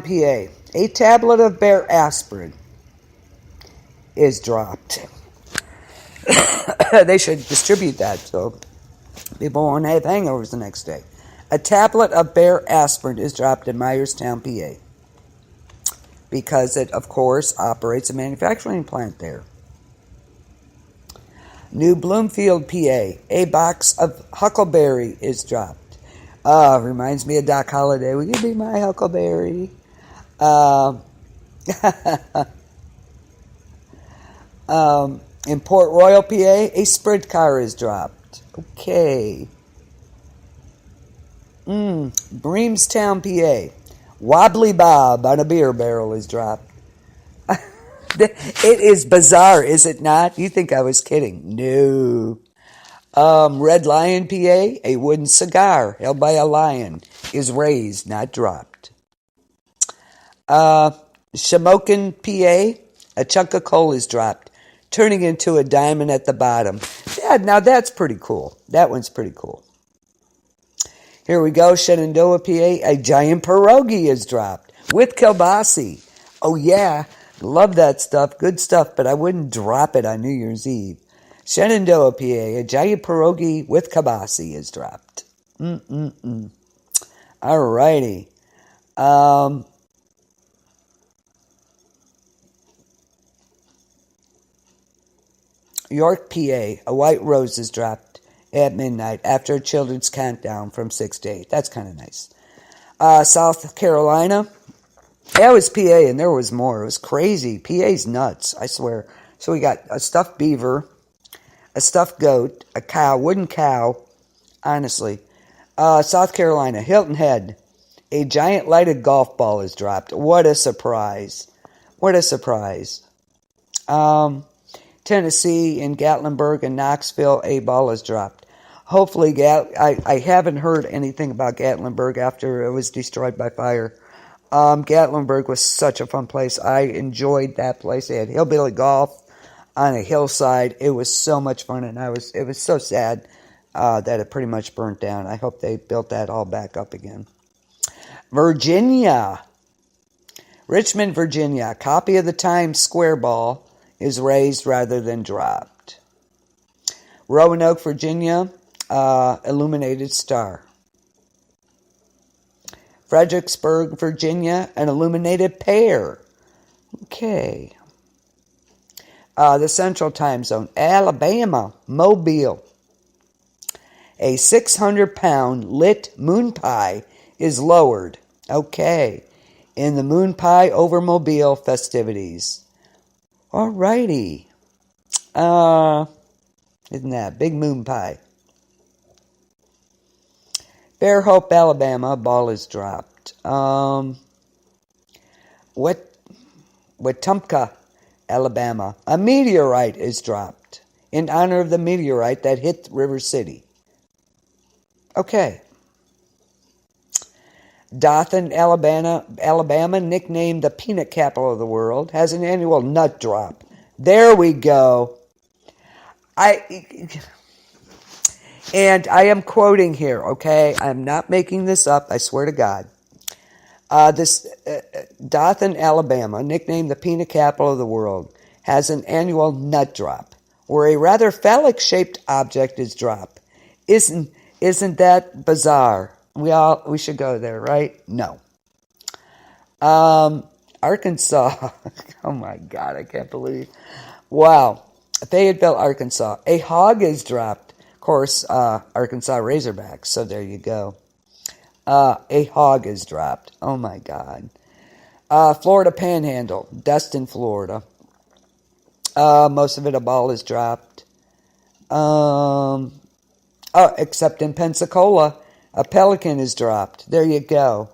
PA. A tablet of Bear aspirin is dropped. They should distribute that so people won't have hangovers the next day. A tablet of Bear aspirin is dropped in Myerstown, PA, because it, of course, operates a manufacturing plant there. New Bloomfield, PA. A box of Huckleberry is dropped. Reminds me of Doc Holliday. Will you be my Huckleberry? In Port Royal, PA, a Sprint car is dropped. Okay. Breamstown, PA. Wobbly Bob on a beer barrel is dropped. It is bizarre, is it not? You think I was kidding. No. Red Lion, PA, a wooden cigar held by a lion is raised, not dropped. Shamokin, PA, a chunk of coal is dropped, turning into a diamond at the bottom. Yeah, now that's pretty cool. That one's pretty cool. Here we go, Shenandoah, PA, a giant pierogi is dropped with kielbasa. Oh yeah, love that stuff, good stuff, but I wouldn't drop it on New Year's Eve. Shenandoah, PA, a giant pierogi with kielbasa is dropped. All righty. York, PA, a white rose is dropped at midnight after a children's countdown from 6 to 8. That's kind of nice. South Carolina, that was PA, and there was more. It was crazy. PA's nuts, I swear. So we got a stuffed beaver, a stuffed goat, a cow, wooden cow, honestly. South Carolina, Hilton Head, a giant lighted golf ball is dropped. What a surprise. What a surprise. Tennessee, in Gatlinburg and Knoxville, a ball is dropped. Hopefully, I haven't heard anything about Gatlinburg after it was destroyed by fire. Gatlinburg was such a fun place. I enjoyed that place. They had hillbilly golf on a hillside. It was so much fun, and it was so sad that it pretty much burnt down. I hope they built that all back up again. Virginia. Richmond, Virginia. A copy of the Times Square ball is raised rather than dropped. Roanoke, Virginia. Illuminated star. Fredericksburg, Virginia. An illuminated pear. Okay. The Central Time Zone. Alabama, Mobile. A 600-pound lit moon pie is lowered. Okay. In the moon pie over Mobile festivities. Alrighty. Isn't that big moon pie? Fairhope, Alabama, ball is dropped. Wetumpka, Alabama, a meteorite is dropped in honor of the meteorite that hit River City. Okay. Dothan, Alabama, nicknamed the peanut capital of the world, has an annual nut drop. There we go. And I am quoting here, okay? I'm not making this up, I swear to God. Dothan, Alabama, nicknamed the peanut capital of the world, has an annual nut drop, where a rather phallic-shaped object is dropped. Isn't that bizarre? We should go there, right? No. Arkansas. Oh my God, I can't believe. Wow. Fayetteville, Arkansas. A hog is dropped. Of course, Arkansas Razorbacks. So there you go. A hog is dropped. Oh my God. Florida Panhandle. Destin, Florida. Most of it, a ball is dropped. Except in Pensacola, a pelican is dropped. There you go.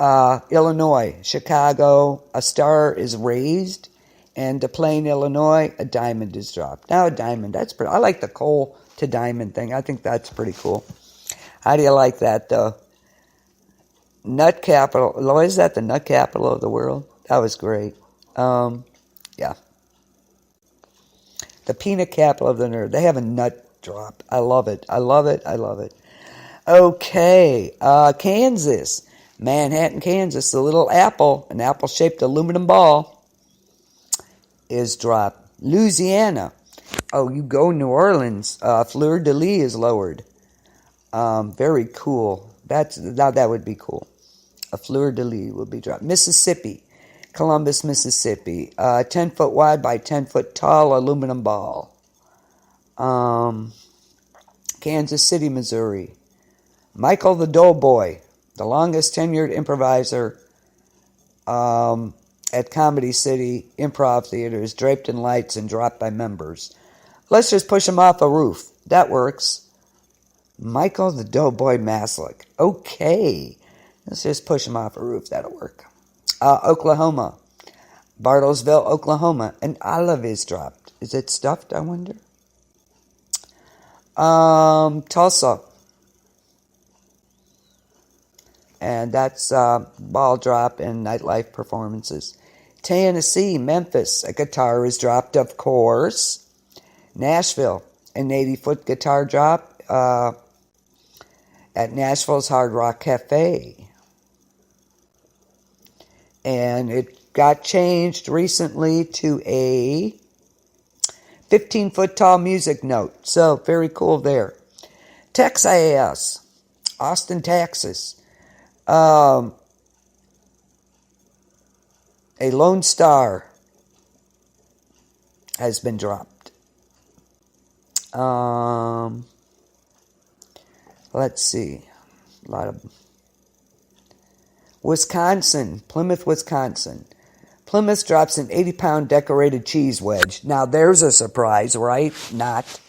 Illinois, Chicago, a star is raised. And Des Plaines, Illinois, a diamond is dropped. Now a diamond, that's pretty. I like the coal to diamond thing. I think that's pretty cool. How do you like that, though? Nut capital. What is that, the nut capital of the world? That was great. Yeah. The peanut capital of the nerd. They have a nut drop. I love it. I love it. I love it. Okay. Kansas. Manhattan, Kansas, the little apple, an apple-shaped aluminum ball, is dropped. Louisiana. Oh, you go New Orleans. Fleur-de-lis is lowered. Very cool. Now that would be cool. A fleur-de-lis will be dropped. Mississippi. Columbus, Mississippi. 10-foot wide by 10-foot tall aluminum ball. Kansas City, Missouri. Michael the Doughboy, the longest tenured improviser at Comedy City Improv Theater, is draped in lights and dropped by members. Let's just push him off a roof. That works. Michael the Doughboy Maslick. Okay. Let's just push him off a roof. That'll work. Oklahoma. Bartlesville, Oklahoma. An olive is dropped. Is it stuffed, I wonder? Tulsa. And that's ball drop and nightlife performances. Tennessee, Memphis. A guitar is dropped, of course. Nashville. An 80-foot guitar drop at Nashville's Hard Rock Cafe. And it got changed recently to a 15-foot tall music note. So, very cool there. Texas. Austin, Texas. A Lone Star has been dropped. Let's see. A lot of Wisconsin, Plymouth, Wisconsin. Plymouth drops an 80-pound decorated cheese wedge. Now, there's a surprise, right? Not.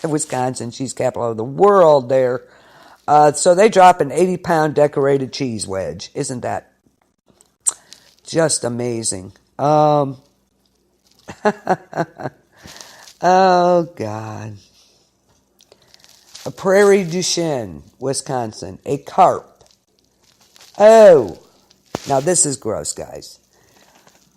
Wisconsin, cheese capital of the world there. So they drop an 80-pound decorated cheese wedge. Isn't that just amazing? Oh, God. A Prairie du Chien, Wisconsin. A carp. Oh, now this is gross, guys.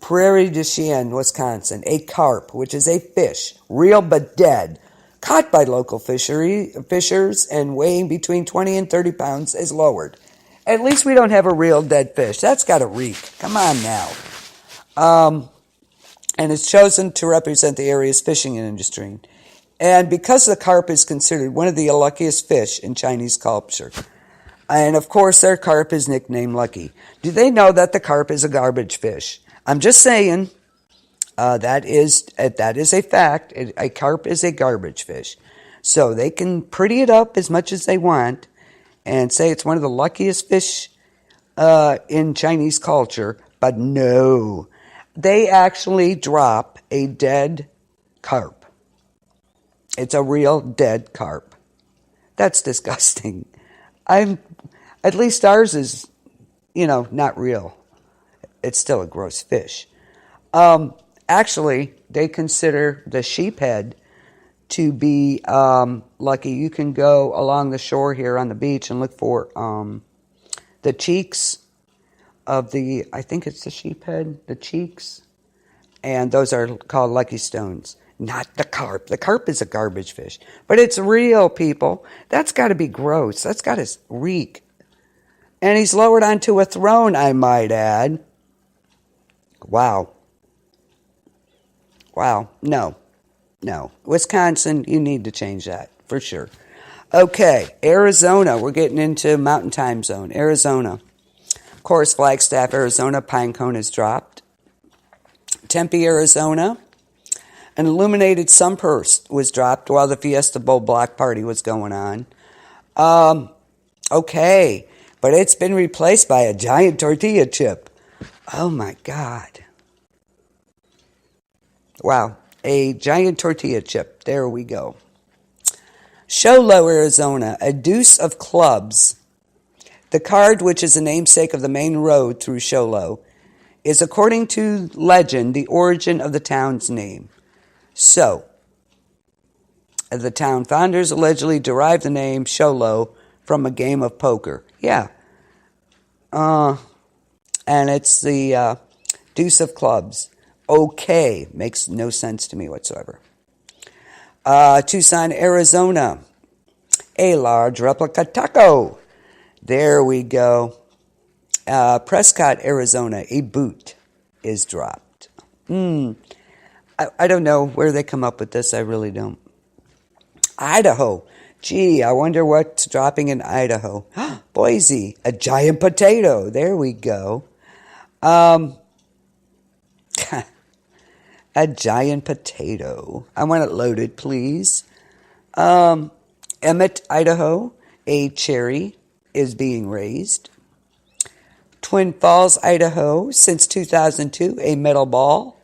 Prairie du Chien, Wisconsin. A carp, which is a fish, real but dead, caught by local fishers and weighing between 20 and 30 pounds, is lowered. At least we don't have a real dead fish. That's got to reek. Come on now. And it's chosen to represent the area's fishing industry. And because the carp is considered one of the luckiest fish in Chinese culture, and of course their carp is nicknamed Lucky. Do they know that the carp is a garbage fish? I'm just saying. That is a fact. A carp is a garbage fish. So they can pretty it up as much as they want and say it's one of the luckiest fish in Chinese culture, but no. They actually drop a dead carp. It's a real dead carp. That's disgusting. At least ours is, not real. It's still a gross fish. Actually, they consider the sheephead to be lucky. You can go along the shore here on the beach and look for the cheeks of I think it's the sheephead, the cheeks, and those are called lucky stones. Not the carp. The carp is a garbage fish. But it's real, people. That's got to be gross. That's got to reek. And he's lowered onto a throne, I might add. Wow. No. Wisconsin, you need to change that, for sure. Okay, Arizona. We're getting into mountain time zone. Arizona. Of course, Flagstaff, Arizona, Pinecone is dropped. Tempe, Arizona. An illuminated sunburst was dropped while the Fiesta Bowl block party was going on. Okay, but it's been replaced by a giant tortilla chip. Oh my God. Wow, a giant tortilla chip. There we go. Show Low, Arizona, a deuce of clubs. The card, which is the namesake of the main road through Show Low, is, according to legend, the origin of the town's name. So, the town founders allegedly derived the name Show Low from a game of poker. Yeah. And it's the deuce of clubs. Okay. Makes no sense to me whatsoever. Tucson, Arizona. A large replica taco There we go. Prescott, Arizona, a boot is dropped. I don't know where they come up with this. I really don't. Idaho. Gee, I wonder what's dropping in Idaho. Boise, a giant potato. There we go. A giant potato. I want it loaded, please. Emmett, Idaho, a cherry is being raised. Twin Falls, Idaho, since 2002, a metal ball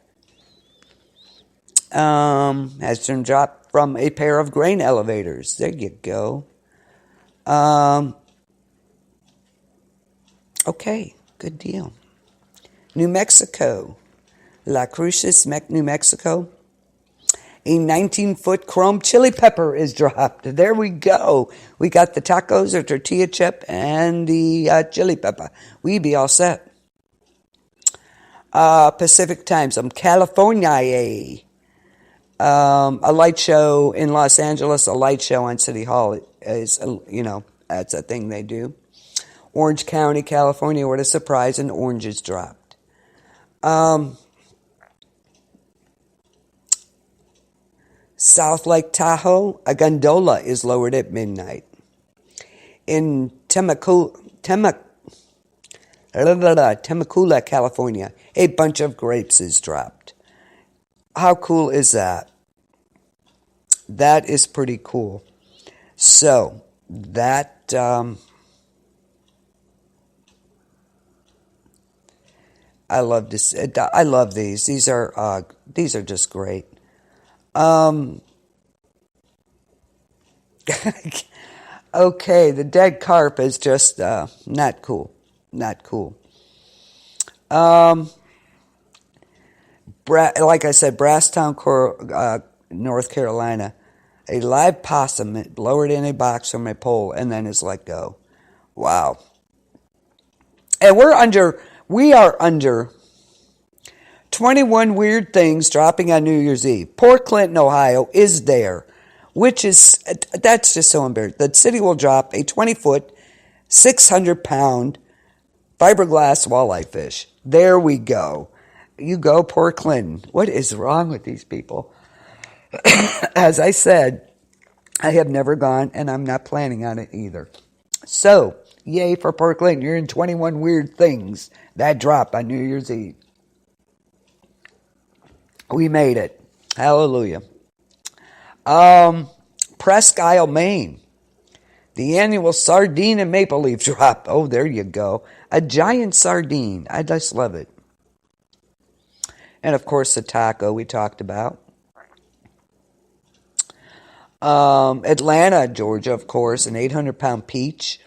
has been dropped from a pair of grain elevators. There you go. Okay, good deal. New Mexico, La Cruces, New Mexico. A 19-foot chrome chili pepper is dropped. There we go. We got the tacos or tortilla chip and the chili pepper. We be all set. Pacific Time, California. A light show in Los Angeles, a light show on City Hall is, that's a thing they do. Orange County, California, what a surprise, an orange is dropped. South Lake Tahoe, a gondola is lowered at midnight. In Temecula, California, a bunch of grapes is dropped. How cool is that? That is pretty cool. So, that... I love this. I love these. These are just great. Okay, the dead carp is just not cool. Not cool. Like I said, Brasstown, North Carolina, a live possum lowered in a box from a pole and then is let go. Wow. And we are under 21 weird things dropping on New Year's Eve. Port Clinton, Ohio is there, that's just so embarrassing. The city will drop a 20-foot, 600-pound fiberglass walleye fish. There we go. You go, Port Clinton. What is wrong with these people? As I said, I have never gone, and I'm not planning on it either. So, yay for Port Clinton. You're in 21 weird things that drop on New Year's Eve. We made it. Hallelujah. Presque Isle, Maine. The annual sardine and maple leaf drop. Oh, there you go. A giant sardine. I just love it. And, of course, the taco we talked about. Atlanta, Georgia, of course, an 800-pound peach.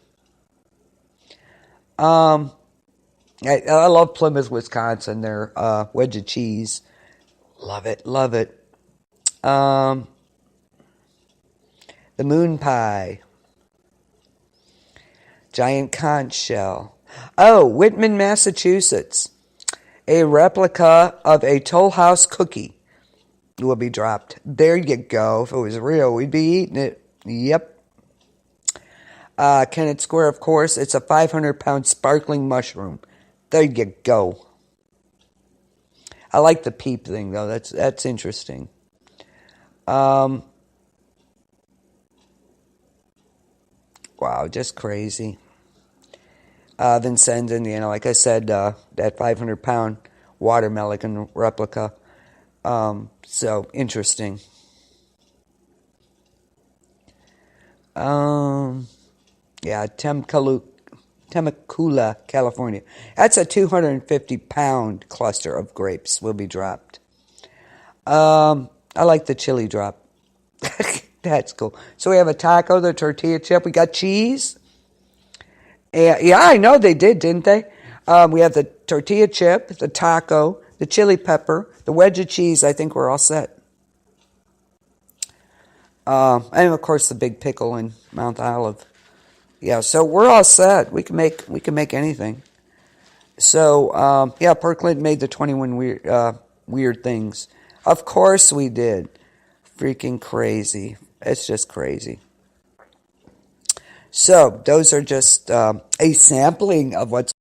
I love Plymouth, Wisconsin, their wedge of cheese. Love it, love it. The moon pie. Giant conch shell. Oh, Whitman, Massachusetts. A replica of a Toll House cookie will be dropped. There you go. If it was real, we'd be eating it. Yep. Kennett Square, of course. It's a 500-pound sparkling mushroom. There you go. I like the peep thing, though. That's interesting. Wow, just crazy. Vincennes, Indiana, like I said, that 500-pound watermelon replica. So, interesting. Yeah, Temecula, California. That's a 250-pound cluster of grapes will be dropped. I like the chili drop. That's cool. So we have a taco, the tortilla chip. We got cheese. Yeah, I know they did, didn't they? We have the tortilla chip, the taco, the chili pepper, the wedge of cheese. I think we're all set. And of course the big pickle in Mount Olive. Yeah, so we're all set. We can make anything. So yeah, Port Clinton made the 21 weird things. Of course we did. Freaking crazy. It's just crazy. So those are just a sampling of what's